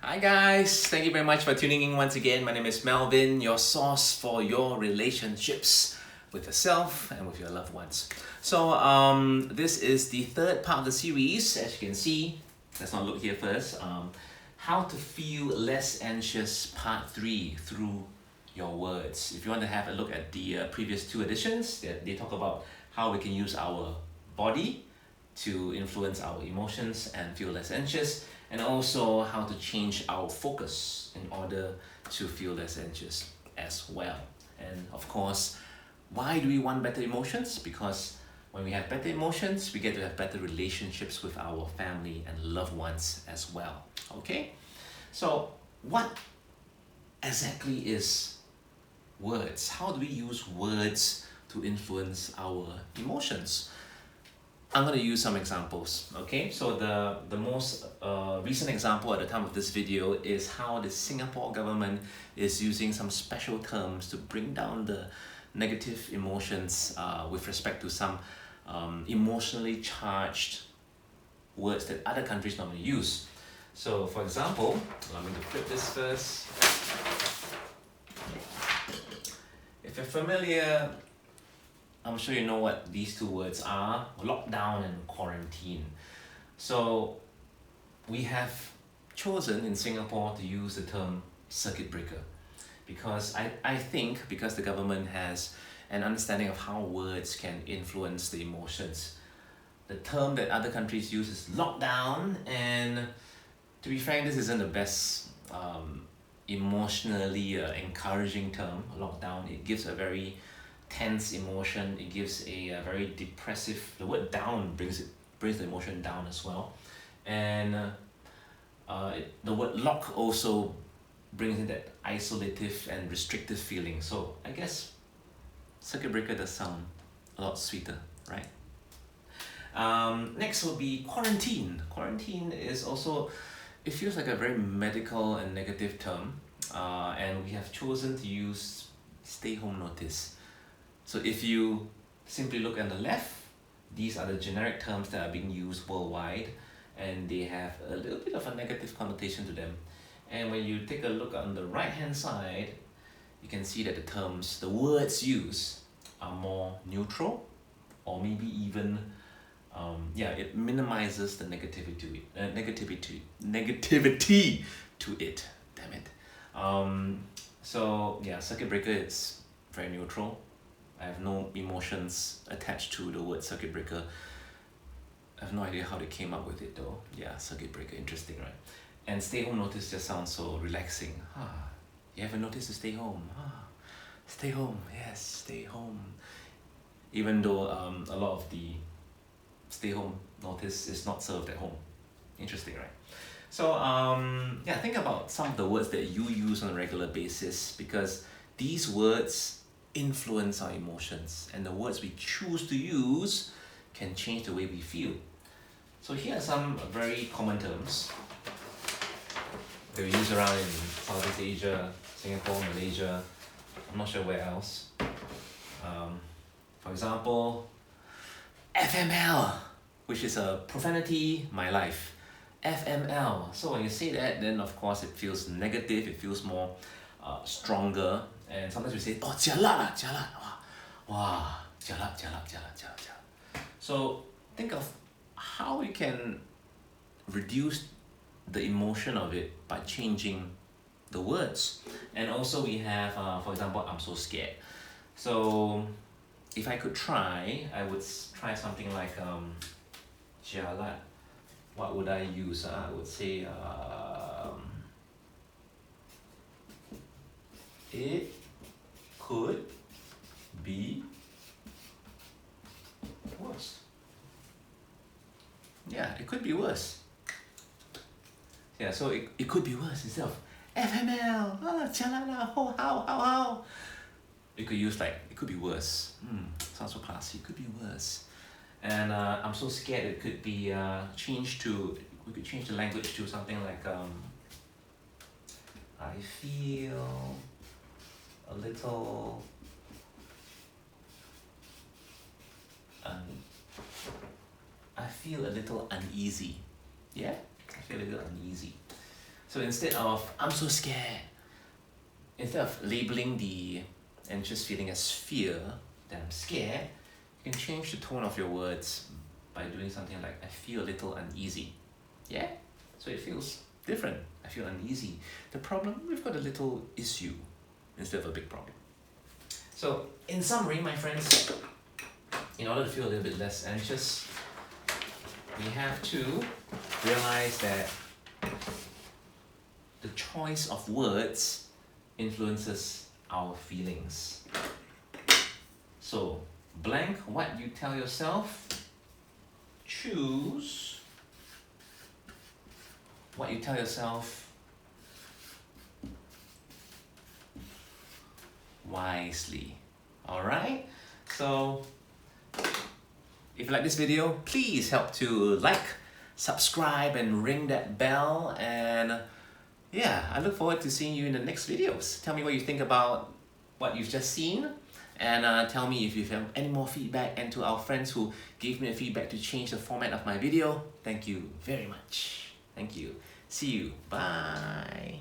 Hi guys, thank you very much for tuning in once again. My name is Melvin, your source for your relationships with yourself and with your loved ones. So this is the third part of the series. As you can see, let's not look here first. How to feel less anxious, part 3, through your words. If you want to have a look at the previous two editions, they talk about how we can use our body to influence our emotions and feel less anxious, and also how to change our focus in order to feel less anxious as well. And of course, why do we want better emotions? Because when we have better emotions, we get to have better relationships with our family and loved ones as well. Okay? So, what exactly is words? How do we use words to influence our emotions? I'm going to use some examples, okay? So the most recent example at the time of this video is how the Singapore government is using some special terms to bring down the negative emotions with respect to some emotionally charged words that other countries normally use. So for example, I'm going to flip this first. If you're familiar, I'm sure you know what these two words are: lockdown and quarantine. So we have chosen in Singapore to use the term circuit breaker because I think because the government has an understanding of how words can influence the emotions. The term that other countries use is lockdown, and to be frank, this isn't the best emotionally encouraging term. Lockdown, it gives a very tense emotion. It gives a very depressive. The word down brings the emotion down as well, and the word lock also brings in that isolative and restrictive feeling. So I guess circuit breaker does sound a lot sweeter, right? Next will be quarantine. Quarantine is also, it feels like a very medical and negative term, and we have chosen to use stay home notice. So if you simply look on the left, these are the generic terms that are being used worldwide, and they have a little bit of a negative connotation to them. And when you take a look on the right hand side, you can see that the words used are more neutral, or maybe even it minimizes the negativity to it. Damn it. So yeah, circuit breaker is very neutral. I have no emotions attached to the word circuit breaker. I have no idea how they came up with it though. Yeah, circuit breaker, interesting, right? And stay home notice just sounds so relaxing. You have a notice to stay home. Stay home, yes, stay home. Even though a lot of the stay home notice is not served at home. Interesting, right? So think about some of the words that you use on a regular basis, because these words influence our emotions, and the words we choose to use can change the way we feel. So here are some very common terms that we use around in Southeast Asia, Singapore, Malaysia. I'm not sure where else. For example, FML, which is a profanity, my life. FML. So when you say that, then of course it feels negative, it feels more stronger. And sometimes we say, oh, jialat lah, jialat. Wow, jialat, jialat, jialat, jialat, jialat. So think of how you can reduce the emotion of it by changing the words. And also we have, for example, I'm so scared. So if I could try, I would try something like jialat. What would I use? I would say it could be worse. Yeah, it could be worse. Yeah, so it could be worse instead of FML, jialat lah, how. You could use like, it could be worse. Sounds so classy, it could be worse. And I'm so scared, it could be we could change the language to something like I feel a little uneasy. Yeah, I feel a little uneasy. So instead of I'm so scared, instead of labeling the anxious feeling as fear, that I'm scared, you can change the tone of your words by doing something like I feel a little uneasy. Yeah? So it feels different. I feel uneasy. The problem, we've got a little issue instead of a big problem. So in summary, my friends, in order to feel a little bit less anxious, we have to realize that the choice of words influences our feelings. So, blank what you tell yourself, choose what you tell yourself wisely. Alright? So, if you like this video, please help to like, subscribe, and ring that bell. And yeah, I look forward to seeing you in the next videos. Tell me what you think about what you've just seen. And tell me if you have any more feedback. And to our friends who gave me a feedback to change the format of my video, thank you very much. Thank you. See you. Bye.